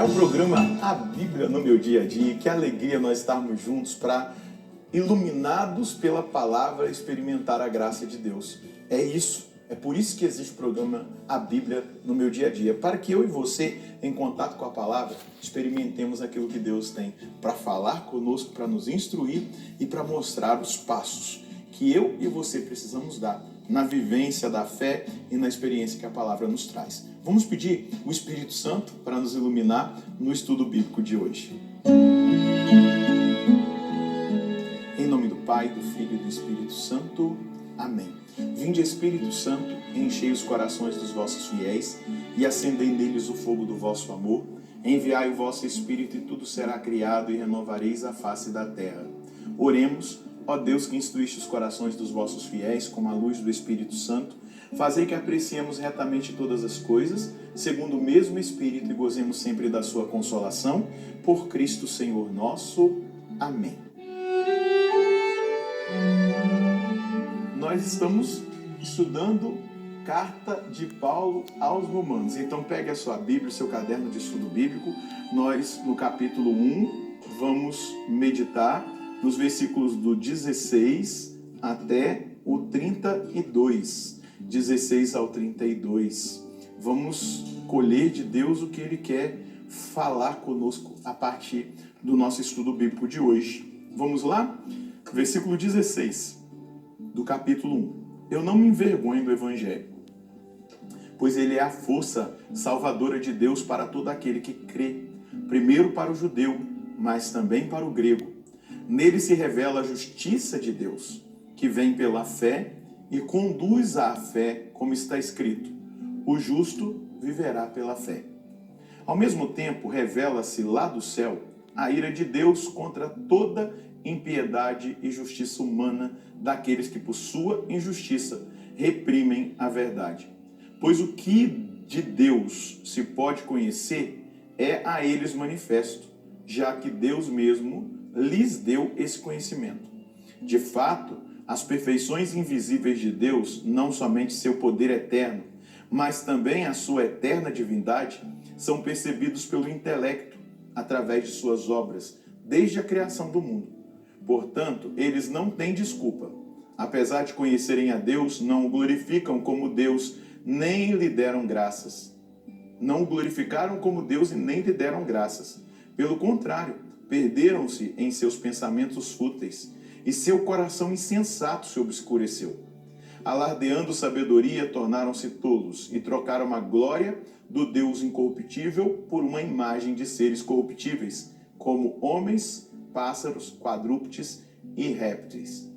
o programa A Bíblia no Meu Dia a Dia. Que alegria nós estarmos juntos para, iluminados pela palavra, experimentar a graça de Deus. É isso, é por isso que existe o programa A Bíblia no Meu Dia a Dia, para que eu e você, em contato com a palavra, experimentemos aquilo que Deus tem para falar conosco, para nos instruir e para mostrar os passos que eu e você precisamos dar na vivência da fé e na experiência que a palavra nos traz. Vamos pedir o Espírito Santo para nos iluminar no estudo bíblico de hoje. Em nome do Pai, do Filho e do Espírito Santo. Amém. Vinde, Espírito Santo, enchei os corações dos vossos fiéis e acendei neles o fogo do vosso amor. Enviai o vosso Espírito e tudo será criado e renovareis a face da terra. Oremos. Ó Deus, que instruíste os corações dos vossos fiéis com a luz do Espírito Santo, fazei que apreciemos retamente todas as coisas, segundo o mesmo Espírito, e gozemos sempre da sua consolação, por Cristo Senhor nosso. Amém. Nós estamos estudando Carta de Paulo aos Romanos. Então pegue a sua Bíblia, o seu caderno de estudo bíblico. Nós, no capítulo 1, vamos meditar nos versículos do 16 até o 32. 16 ao 32. Vamos colher de Deus o que Ele quer falar conosco a partir do nosso estudo bíblico de hoje. Vamos lá? Versículo 16 do capítulo 1. Eu não me envergonho do Evangelho, pois ele é a força salvadora de Deus para todo aquele que crê, primeiro para o judeu, mas também para o grego. Nele se revela a justiça de Deus, que vem pela fé e conduz à fé, como está escrito: o justo viverá pela fé. Ao mesmo tempo, revela-se lá do céu a ira de Deus contra toda impiedade e justiça humana daqueles que, por sua injustiça, reprimem a verdade. Pois o que de Deus se pode conhecer é a eles manifesto, já que Deus mesmo lhes deu esse conhecimento. De fato, as perfeições invisíveis de Deus, não somente seu poder eterno, mas também a sua eterna divindade, são percebidos pelo intelecto, através de suas obras, desde a criação do mundo. Portanto, eles não têm desculpa. Apesar de conhecerem a Deus, não o glorificam como Deus, nem lhe deram graças. Não o glorificaram como Deus e nem lhe deram graças. Pelo contrário, perderam-se em seus pensamentos fúteis, e seu coração insensato se obscureceu. Alardeando sabedoria, tornaram-se tolos, e trocaram a glória do Deus incorruptível por uma imagem de seres corruptíveis, como homens, pássaros, quadrúpedes e répteis.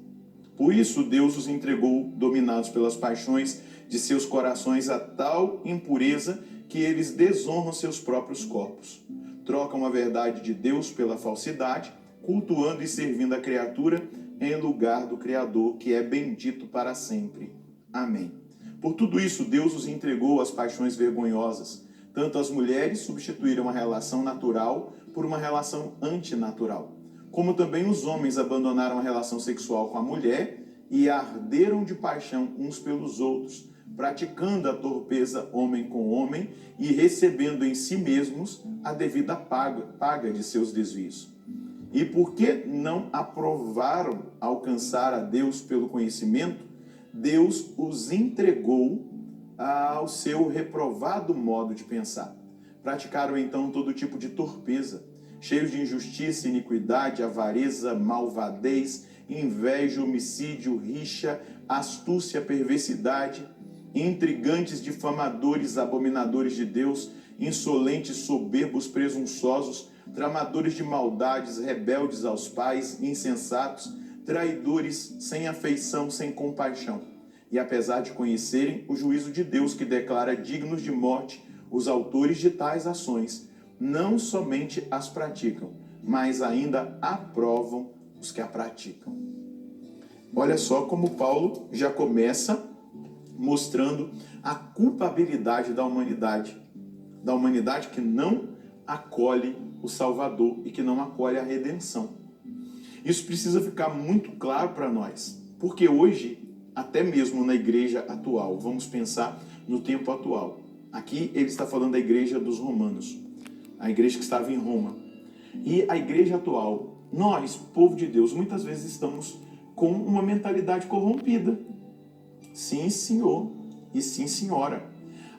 Por isso Deus os entregou, dominados pelas paixões de seus corações, a tal impureza que eles desonram seus próprios corpos. Trocam a verdade de Deus pela falsidade, cultuando e servindo a criatura em lugar do Criador, que é bendito para sempre. Amém. Por tudo isso, Deus os entregou às paixões vergonhosas. Tanto as mulheres substituíram a relação natural por uma relação antinatural, como também os homens abandonaram a relação sexual com a mulher e arderam de paixão uns pelos outros, praticando a torpeza homem com homem e recebendo em si mesmos a devida paga de seus desvios. E porque não aprovaram alcançar a Deus pelo conhecimento, Deus os entregou ao seu reprovado modo de pensar. Praticaram então todo tipo de torpeza, cheios de injustiça, iniquidade, avareza, malvadez, inveja, homicídio, rixa, astúcia, perversidade, intrigantes, difamadores, abominadores de Deus, insolentes, soberbos, presunçosos, tramadores de maldades, rebeldes aos pais, insensatos, traidores, sem afeição, sem compaixão. E apesar de conhecerem o juízo de Deus, que declara dignos de morte os autores de tais ações, não somente as praticam, mas ainda aprovam os que a praticam. Olha só como Paulo já começa mostrando a culpabilidade da humanidade que não acolhe o Salvador e que não acolhe a redenção. Isso precisa ficar muito claro para nós, porque hoje, até mesmo na igreja atual, vamos pensar no tempo atual. Aqui ele está falando da igreja dos romanos. a igreja que estava em Roma. E a igreja atual, nós, povo de Deus, muitas vezes estamos com uma mentalidade corrompida. Sim, senhor, e sim, senhora.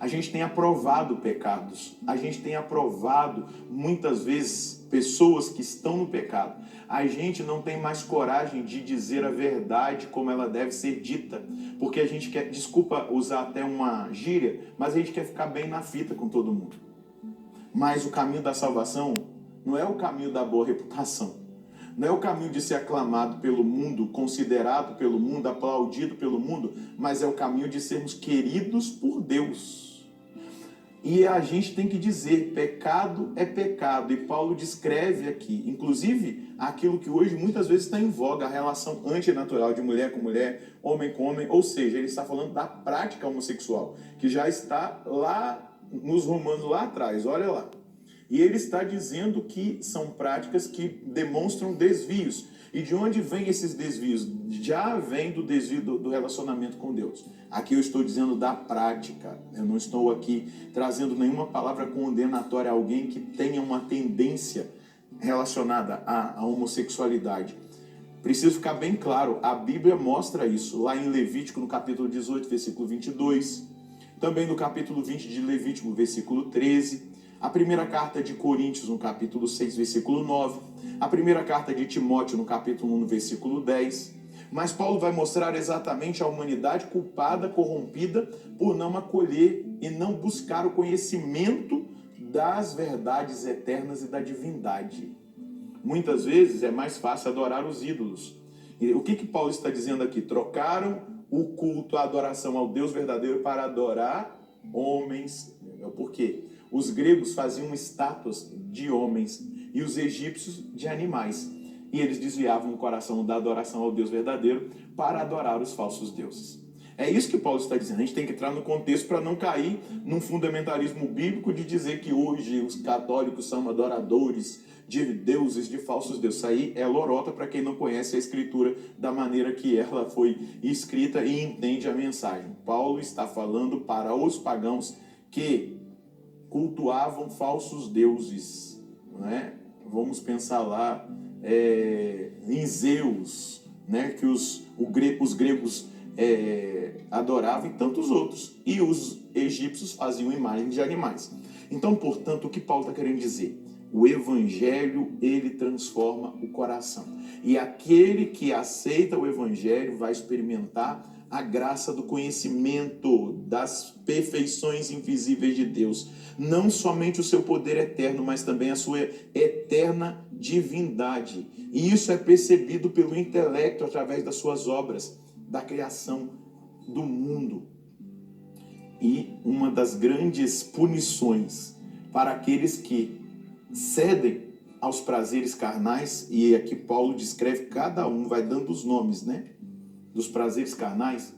A gente tem aprovado pecados, a gente tem aprovado muitas vezes pessoas que estão no pecado. A gente não tem mais coragem de dizer a verdade como ela deve ser dita, porque a gente quer, desculpa usar até uma gíria, mas a gente quer ficar bem na fita com todo mundo. Mas o caminho da salvação não é o caminho da boa reputação. Não é o caminho de ser aclamado pelo mundo, considerado pelo mundo, aplaudido pelo mundo, mas é o caminho de sermos queridos por Deus. E a gente tem que dizer, pecado é pecado. E Paulo descreve aqui, inclusive, aquilo que hoje muitas vezes está em voga, a relação antinatural de mulher com mulher, homem com homem, ou seja, ele está falando da prática homossexual, que já está lá nos Romanos, lá atrás, olha lá. E ele está dizendo que são práticas que demonstram desvios. E de onde vêm esses desvios? Já vem do desvio do relacionamento com Deus. Aqui eu estou dizendo da prática. Eu não estou aqui trazendo nenhuma palavra condenatória a alguém que tenha uma tendência relacionada à homossexualidade. Preciso ficar bem claro, a Bíblia mostra isso. Lá em Levítico, no capítulo 18, versículo 22. Também no capítulo 20 de Levítico, versículo 13. A primeira carta de Coríntios, no capítulo 6, versículo 9. A primeira carta de Timóteo, no capítulo 1, no versículo 10. Mas Paulo vai mostrar exatamente a humanidade culpada, corrompida, por não acolher e não buscar o conhecimento das verdades eternas e da divindade. Muitas vezes é mais fácil adorar os ídolos. E o que Paulo está dizendo aqui? Trocaram o culto, a adoração ao Deus verdadeiro para adorar homens. Por quê? Os gregos faziam estátuas de homens e os egípcios de animais. E eles desviavam o coração da adoração ao Deus verdadeiro para adorar os falsos deuses. É isso que Paulo está dizendo. A gente tem que entrar no contexto para não cair num fundamentalismo bíblico de dizer que hoje os católicos são adoradores de deuses, de falsos deuses. Isso aí é lorota para quem não conhece a Escritura da maneira que ela foi escrita e entende a mensagem. Paulo está falando para os pagãos que cultuavam falsos deuses, né? Vamos pensar lá em Zeus, né? Que os gregos adoravam e tantos outros. E os egípcios faziam imagens de animais. Então, portanto, o que Paulo está querendo dizer? O Evangelho, ele transforma o coração. E aquele que aceita o Evangelho vai experimentar a graça do conhecimento das perfeições invisíveis de Deus. Não somente o seu poder eterno, mas também a sua eterna divindade. E isso é percebido pelo intelecto através das suas obras, da criação do mundo. E uma das grandes punições para aqueles que cedem aos prazeres carnais, e aqui Paulo descreve cada um, vai dando os nomes, né? Dos prazeres carnais.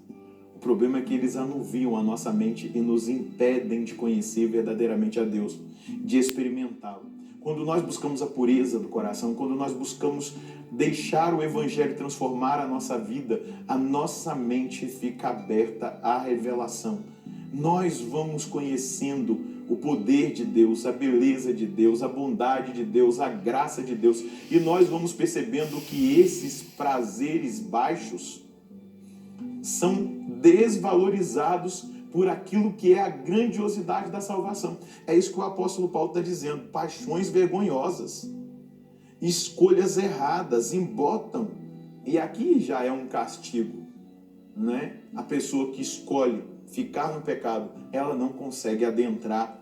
O problema é que eles anuviam a nossa mente e nos impedem de conhecer verdadeiramente a Deus, de experimentá-lo. Quando nós buscamos a pureza do coração, quando nós buscamos deixar o Evangelho transformar a nossa vida, a nossa mente fica aberta à revelação. Nós vamos conhecendo o poder de Deus, a beleza de Deus, a bondade de Deus, a graça de Deus. E nós vamos percebendo que esses prazeres baixos são desvalorizados por aquilo que é a grandiosidade da salvação. É isso que o apóstolo Paulo está dizendo. Paixões vergonhosas, escolhas erradas, embotam. E aqui já é um castigo, né? A pessoa que escolhe ficar no pecado, ela não consegue adentrar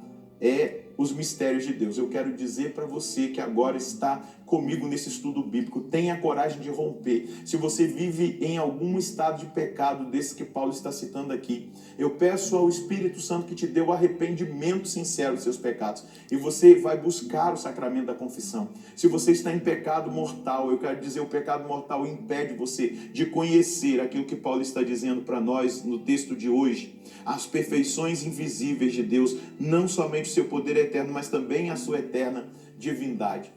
os mistérios de Deus. Eu quero dizer para você que agora está comigo nesse estudo bíblico, tenha coragem de romper. Se você vive em algum estado de pecado desse que Paulo está citando aqui, eu peço ao Espírito Santo que te dê o arrependimento sincero dos seus pecados, e você vai buscar o sacramento da confissão. Se você está em pecado mortal, eu quero dizer, o pecado mortal impede você de conhecer aquilo que Paulo está dizendo para nós no texto de hoje, as perfeições invisíveis de Deus, não somente o seu poder eterno, mas também a sua eterna divindade.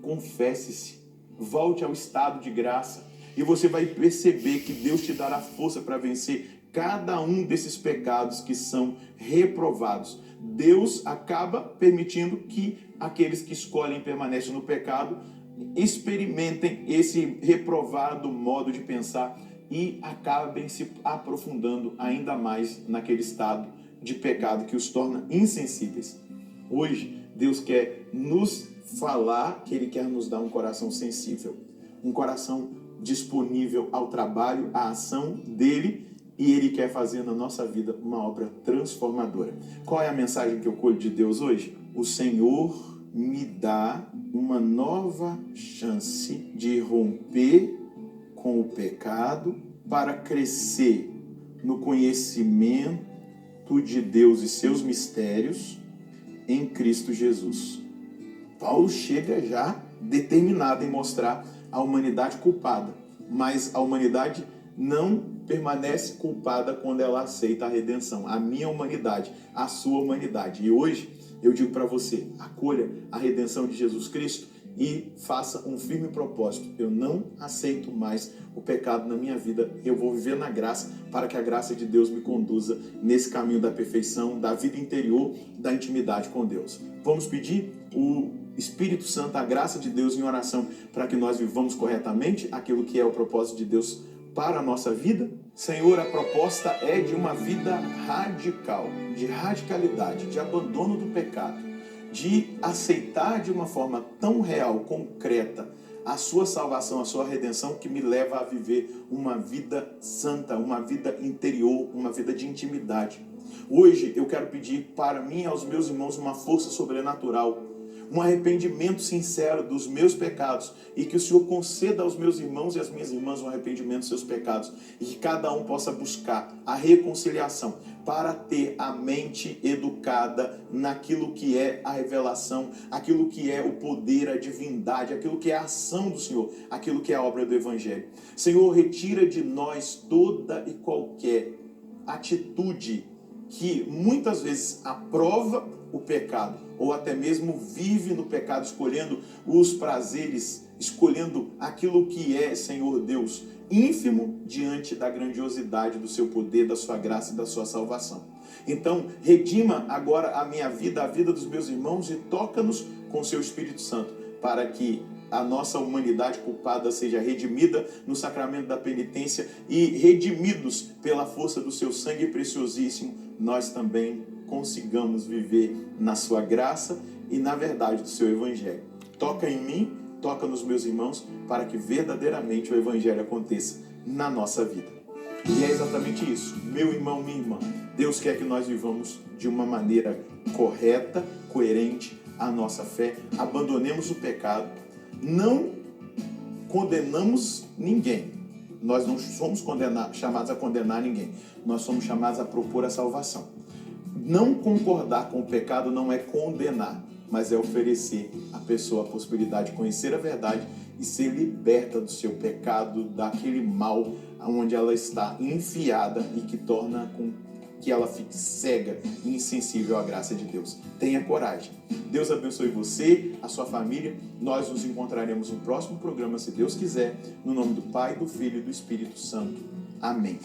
Confesse-se, volte ao estado de graça, e você vai perceber que Deus te dará força para vencer cada um desses pecados que são reprovados. Deus acaba permitindo que aqueles que escolhem permanecer no pecado experimentem esse reprovado modo de pensar e acabem se aprofundando ainda mais naquele estado de pecado que os torna insensíveis. Hoje, Deus quer nos falar que Ele quer nos dar um coração sensível, um coração disponível ao trabalho, à ação dEle, e Ele quer fazer na nossa vida uma obra transformadora. Qual é a mensagem que eu colho de Deus hoje? O Senhor me dá uma nova chance de romper com o pecado para crescer no conhecimento de Deus e seus mistérios em Cristo Jesus. Paulo chega já determinado em mostrar a humanidade culpada, mas a humanidade não permanece culpada quando ela aceita a redenção. A minha humanidade, a sua humanidade. E hoje eu digo para você, acolha a redenção de Jesus Cristo e faça um firme propósito. Eu não aceito mais o pecado na minha vida. Eu vou viver na graça para que a graça de Deus me conduza nesse caminho da perfeição, da vida interior, da intimidade com Deus. Vamos pedir o Espírito Santo, a graça de Deus em oração para que nós vivamos corretamente aquilo que é o propósito de Deus para a nossa vida? Senhor, a proposta é de uma vida radical, de radicalidade, de abandono do pecado, de aceitar de uma forma tão real, concreta, a sua salvação, a sua redenção, que me leva a viver uma vida santa, uma vida interior, uma vida de intimidade. Hoje eu quero pedir para mim e aos meus irmãos uma força sobrenatural, um arrependimento sincero dos meus pecados, e que o Senhor conceda aos meus irmãos e às minhas irmãs um arrependimento dos seus pecados, e que cada um possa buscar a reconciliação para ter a mente educada naquilo que é a revelação, aquilo que é o poder, a divindade, aquilo que é a ação do Senhor, aquilo que é a obra do Evangelho. Senhor, retira de nós toda e qualquer atitude que muitas vezes aprova o pecado, ou até mesmo vive no pecado, escolhendo os prazeres, escolhendo aquilo que é, Senhor Deus, ínfimo diante da grandiosidade do seu poder, da sua graça e da sua salvação. Então, redima agora a minha vida, a vida dos meus irmãos, e toca-nos com o seu Espírito Santo, para que a nossa humanidade culpada seja redimida no sacramento da penitência, e redimidos pela força do seu sangue preciosíssimo, nós também consigamos viver na sua graça e na verdade do seu Evangelho. Toca em mim, toca nos meus irmãos, para que verdadeiramente o Evangelho aconteça na nossa vida. E é exatamente isso, meu irmão, minha irmã. Deus quer que nós vivamos de uma maneira correta, coerente a nossa fé, abandonemos o pecado, não condenamos ninguém. Nós não somos chamados a condenar ninguém. Nós somos chamados a propor a salvação. Não concordar com o pecado não é condenar, mas é oferecer à pessoa a possibilidade de conhecer a verdade e ser liberta do seu pecado, daquele mal onde ela está enfiada e que torna com que ela fique cega e insensível à graça de Deus. Tenha coragem. Deus abençoe você, a sua família. Nós nos encontraremos no próximo programa, se Deus quiser, no nome do Pai, do Filho e do Espírito Santo. Amém.